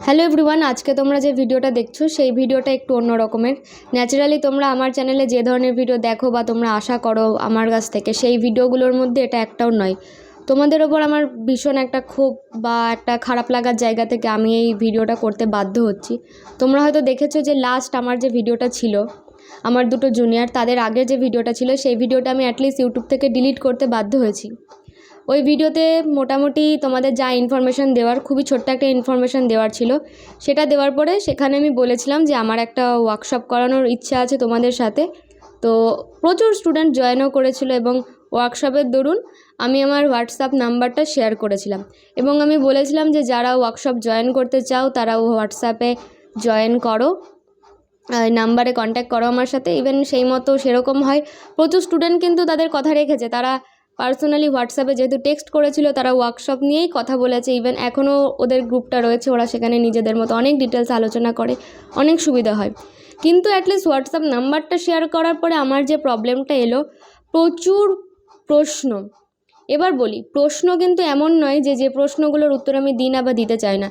Hello everyone, আজকে তোমরা যে ভিডিওটা দেখছো সেই ভিডিওটা একটু অন্য রকমের। ন্যাচারালি তোমরা আমার চ্যানেলে যে ধরনের ভিডিও দেখো বা তোমরা আশা করো আমার কাছ থেকে, সেই ভিডিওগুলোর মধ্যে এটা একটাও নয়। তোমাদের ওপর আমার ভীষণ একটা ক্ষোভ বা একটা খারাপ লাগার জায়গা থেকে আমি এই ভিডিওটা করতে বাধ্য হচ্ছি। তোমরা হয়তো দেখেছো যে লাস্ট আমার যে ভিডিওটা ছিল আমার দুটো জুনিয়র, তাদের আগে যে ভিডিওটা ছিল সেই ভিডিওটা আমি অ্যাটলিস্ট ইউটিউব থেকে ডিলিট করতে বাধ্য হয়েছি। ওই ভিডিওতে মোটামুটি তোমাদের যা ইনফরমেশান দেওয়ার, খুবই ছোট্ট একটা ইনফরমেশান দেওয়ার ছিল, সেটা দেওয়ার পরে সেখানে আমি বলেছিলাম যে আমার একটা ওয়ার্কশপ করানোর ইচ্ছা আছে তোমাদের সাথে। তো প্রচুর স্টুডেন্ট জয়েনও করেছিল এবং ওয়ার্কশপের দরুন আমি আমার হোয়াটসঅ্যাপ নাম্বারটা শেয়ার করেছিলাম এবং আমি বলেছিলাম যে যারা ওয়ার্কশপ জয়েন করতে চাও তারা হোয়াটসঅ্যাপে জয়েন করো, নাম্বারে কন্ট্যাক্ট করো আমার সাথে। ইভেন সেই মতো সেরকম হয়, প্রচুর স্টুডেন্ট কিন্তু তাদের কথা রেখেছে। তারা পার্সোনালি হোয়াটসঅ্যাপে যেহেতু টেক্সট করেছিল, তারা ওয়ার্কশপ নিয়েই কথা বলেছে। ইভেন এখনও ওদের গ্রুপটা রয়েছে, ওরা সেখানে নিজেদের মতো অনেক ডিটেলস আলোচনা করে, অনেক সুবিধা হয়। কিন্তু অ্যাটলিস্ট হোয়াটসঅ্যাপ নাম্বারটা শেয়ার করার পরে আমার যে প্রবলেমটা এলো, প্রচুর প্রশ্ন। এবার বলি, প্রশ্ন কিন্তু এমন নয় যে যে প্রশ্নগুলোর উত্তর আমি দিই না বা দিতে চাই না।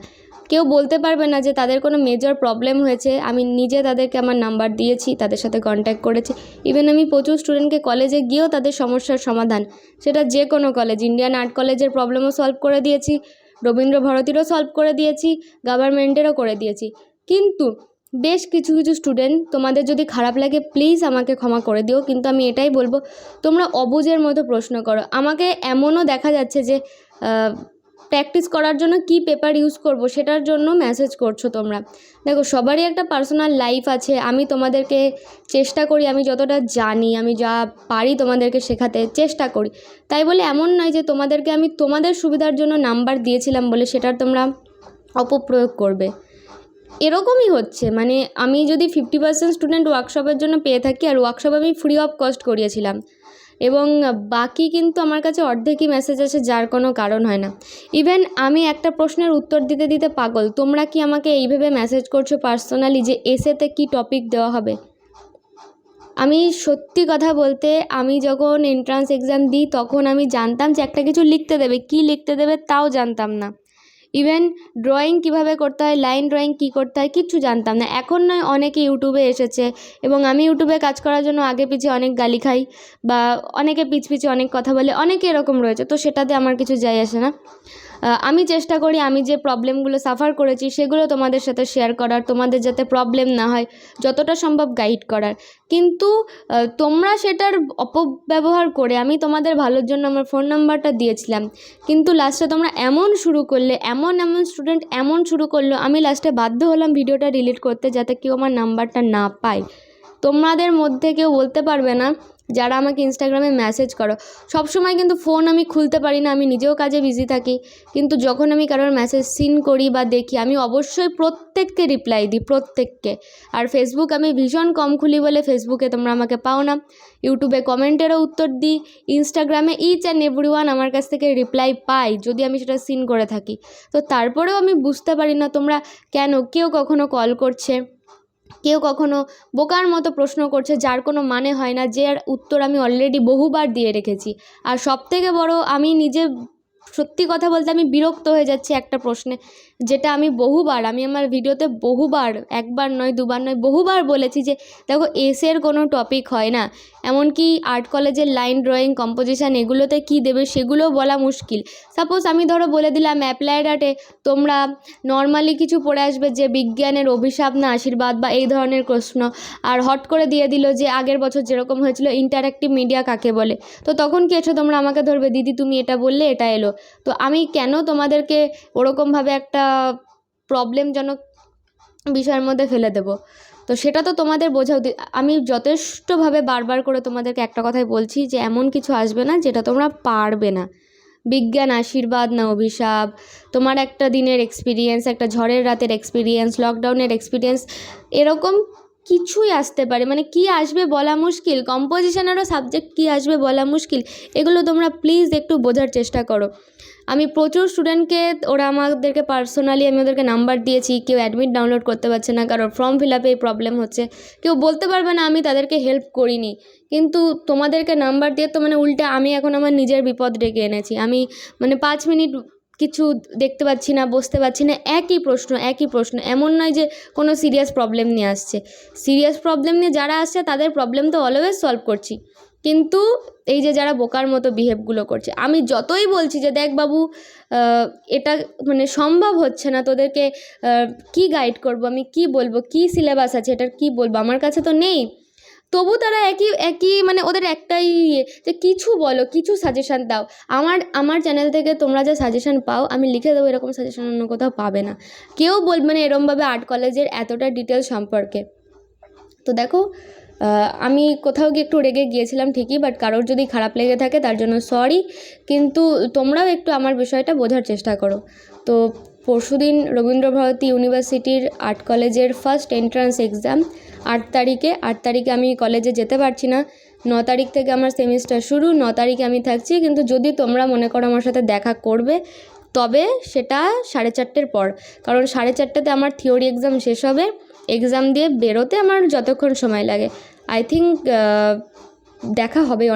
কেউ বলতে পারবে না যে তাদের কোনো মেজর প্রবলেম হয়েছে, আমি নিজে তাদেরকে আমার নাম্বার দিয়েছি, তাদের সাথে কন্ট্যাক্ট করেছি। ইভেন আমি প্রচুর স্টুডেন্টকে কলেজে গিয়েও তাদের সমস্যার সমাধান, সেটা যে কোনো কলেজ, ইন্ডিয়ান আর্ট কলেজের প্রবলেমও সলভ করে দিয়েছি, রবীন্দ্র ভারতীরও সলভ করে দিয়েছি, গভর্নমেন্টেরও করে দিয়েছি। কিন্তু বেশ কিছু কিছু স্টুডেন্ট, তোমাদের যদি খারাপ লাগে প্লিজ আমাকে ক্ষমা করে দিও, কিন্তু আমি এটাই বলবো, তোমরা অবুঝের মতো প্রশ্ন করো। আমাকে এমনও দেখা যাচ্ছে যে প্র্যাকটিস করার জন্য কি পেপার ইউজ করব সেটার জন্য মেসেজ করছো তোমরা। দেখো, সবারই একটা পার্সোনাল লাইফ আছে। আমি তোমাদেরকে চেষ্টা করি, আমি যতটা জানি, আমি যা পারি তোমাদেরকে শেখাতে চেষ্টা করি। তাই বলে এমন নয় যে তোমাদেরকে আমি তোমাদের সুবিধার জন্য নাম্বার দিয়েছিলাম বলে সেটার তোমরা অপপ্রয়োগ করবে। এরকমই হচ্ছে, মানে আমি যদি 50% স্টুডেন্ট ওয়ার্কশপের জন্য পেয়ে থাকি, আর ওয়ার্কশপ আমি ফ্রি অফ কস্ট করিয়েছিলাম, এবং বাকি কিন্তু আমার কাছে অর্ধেকই মেসেজ আছে যার কোনো কারণ হয় না। ইভেন আমি একটা প্রশ্নের উত্তর দিতে দিতে পাগল। তোমরা কি আমাকে এইভাবে মেসেজ করছো পার্সোনালি যে এসেতে কি টপিক দেওয়া হবে? আমি সত্যি কথা বলতে, আমি যখন এন্ট্রান্স এক্সাম দিই তখন আমি জানতাম যে একটা কিছু লিখতে দেবে, কি লিখতে দেবে তাও জানতাম না। ইভেন ড্রয়িং কিভাবে করতে হয়, লাইন ড্রয়িং কী করতে হয়, কিচ্ছু জানতাম না। এখন নয়, অনেকে ইউটিউবে এসেছে এবং আমি ইউটিউবে কাজ করার জন্য আগে পিছিয়ে অনেক গালি খাই বা অনেকে পিছিয়ে অনেক কথা বলে, অনেকে এরকম রয়েছে, তো সেটাতে আমার কিছু যায় আসে না। আমি চেষ্টা করি আমি যে প্রবলেমগুলো সাফার করেছি সেগুলো তোমাদের সাথে শেয়ার করার, তোমাদের যাতে প্রবলেম না হয় যতটা সম্ভব গাইড করার। কিন্তু তোমরা সেটার অপব্যবহার করে, আমি তোমাদের ভালোর জন্য আমার ফোন নাম্বারটা দিয়েছিলাম, কিন্তু লাস্টে তোমরা এমন শুরু করলে, এমন স্টুডেন্ট এমন শুরু করলো, আমি লাস্টে বাধ্য হলাম ভিডিওটা ডিলিট করতে যাতে কেউ আমার নাম্বারটা না পায়। তোমাদের মধ্যে কেউ বলতে পারবে না যারা আমাকে ইনস্টাগ্রামে মেসেজ করো। সবসময় কিন্তু ফোন আমি খুলতে পারি না, আমি নিজেও কাজে বিজি থাকি, কিন্তু যখন আমি কারোর মেসেজ সিন করি বা দেখি, আমি অবশ্যই প্রত্যেককে রিপ্লাই দিই, প্রত্যেককে। আর ফেসবুক আমি ভীষণ কম খুলি বলে ফেসবুকে তোমরা আমাকে পাও না। ইউটিউবে কমেন্টেরও উত্তর দিই, ইনস্টাগ্রামে ইচ অ্যান্ড এভরিওয়ান আমার কাছ থেকে রিপ্লাই পাই যদি আমি সেটা সিন করে থাকি। তো তারপরেও আমি বুঝতে পারি না তোমরা কেন, কেউ কখনো কল করছে, কেউ কখনো বোকার মতো প্রশ্ন করছে যার কোনো মানে হয় না, যে উত্তর আমি অলরেডি বহুবার দিয়ে রেখেছি। আর সবথেকে বড়, আমি নিজে সত্যি কথা বলতে আমি বিরক্ত হয়ে যাচ্ছি একটা প্রশ্নে, যেটা আমি বহুবার, আমি আমার ভিডিওতে বহুবার, একবার নয় দুবার নয় বহুবার বলেছি যে দেখো, এসের কোনো টপিক হয় না, এমনকি আর্ট কলেজের লাইন ড্রয়িং, কম্পোজিশন, এগুলোতে কি দেবে সেগুলোও বলা মুশকিল। সাপোজ আমি ধরো বলে দিলাম অ্যাপ্লাইড আর্টে তোমরা নর্মালি কিছু পড়ে আসবে যে বিজ্ঞানের অভিশাপ না আশীর্বাদ বা এই ধরনের প্রশ্ন, আর হট করে দিয়ে দিল যে আগের বছর যেরকম হয়েছিল ইন্টারঅ্যাক্টিভ মিডিয়া কাকে বলে। তো তখন কি এসে তোমরা আমাকে ধরবে, দিদি তুমি এটা বললে এটা এলো। তো আমি কেন তোমাদেরকে ওরকমভাবে একটা প্রবলেমজনক বিষয়ের মধ্যে ফেলে দেব? তো সেটা তো তোমাদের বোঝা উচিত। আমি যথেষ্টভাবে বারবার করে তোমাদেরকে একটা কথাই বলছি যে এমন কিছু আসবে না যেটা তোমরা পারবে না। বিজ্ঞান আশীর্বাদ না অভিশাপ, তোমার একটা দিনের এক্সপিরিয়েন্স, একটা ঝড়ের রাতের এক্সপিরিয়েন্স, লকডাউনের এক্সপিরিয়েন্স, এরকম কিছুই আসতে পারে। মানে কি আসবে বলা মুশকিল, কম্পোজিশনেরও সাবজেক্ট কি আসবে বলা মুশকিল। এগুলো তোমরা প্লিজ একটু বোঝার চেষ্টা করো। আমি প্রচুর স্টুডেন্টকে, ওরা আমাদেরকে পার্সোনালি, আমি ওদেরকে নাম্বার দিয়েছি, কেউ অ্যাডমিট ডাউনলোড করতে পারছে না, কারোর ফর্ম ফিল আপে এই প্রবলেম হচ্ছে, কেউ বলতে পারবে না আমি তাদেরকে হেল্প করিনি। কিন্তু তোমাদেরকে নাম্বার দিয়ে তো মানে উল্টে আমি এখন আমার নিজের বিপদ ডেকে এনেছি। আমি মানে 5 মিনিট কিছু দেখতে পাচ্ছি না, বসতে পারছি না, একই প্রশ্ন। এমন নয় যে কোনো সিরিয়াস প্রবলেম নিয়ে আসছে। সিরিয়াস প্রবলেম নিয়ে যারা আসছে তাদের প্রবলেম তো অলওয়েজ সলভ করছি, কিন্তু এই যে যারা বোকার মতো বিহেভগুলো করছে, আমি যতই বলছি যে দেখ বাবু এটা মানে সম্ভব হচ্ছে না, তোদেরকে কি গাইড করব, আমি কি বলবো, কি সিলেবাস আছে এটার কি বলবো, আমার কাছে তো নেই, তবু তারা একই মানে ওদের একটাই যে কিছু বলো, কিছু সাজেশান দাও। আমার চ্যানেল থেকে তোমরা যা সাজেশান পাও আমি লিখে দেবো, এরকম সাজেশান অন্য কোথাও পাবে না। কেউ বলবে না এরমভাবে আর্ট কলেজের এতটা ডিটেল সম্পর্কে। তো দেখো, আমি কোথাও গিয়ে একটু রেগে গিয়েছিলাম ঠিকই, বাট কারোর যদি খারাপ লেগে থাকে তার জন্য সরি, কিন্তু তোমরাও একটু আমার বিষয়টা বোঝার চেষ্টা করো। তো পরশুদিন রবীন্দ্রভারতী ইউনিভার্সিটির আর্ট কলেজের ফার্স্ট এন্ট্রান্স এক্সাম 8 তারিখে আমি কলেজে যেতে পারছি না। 9 তারিখ থেকে আমার সেমিস্টার শুরু, 9 তারিখে আমি থাকছি, কিন্তু যদি তোমরা মনে করো আমার সাথে দেখা করবে তবে সেটা 4:30 পর, কারণ 4:30 আমার থিওরি এক্সাম শেষ হবে। এক্সাম দিয়ে বেরোতে আমার যতক্ষণ সময় লাগে, আই থিঙ্ক দেখা হবে।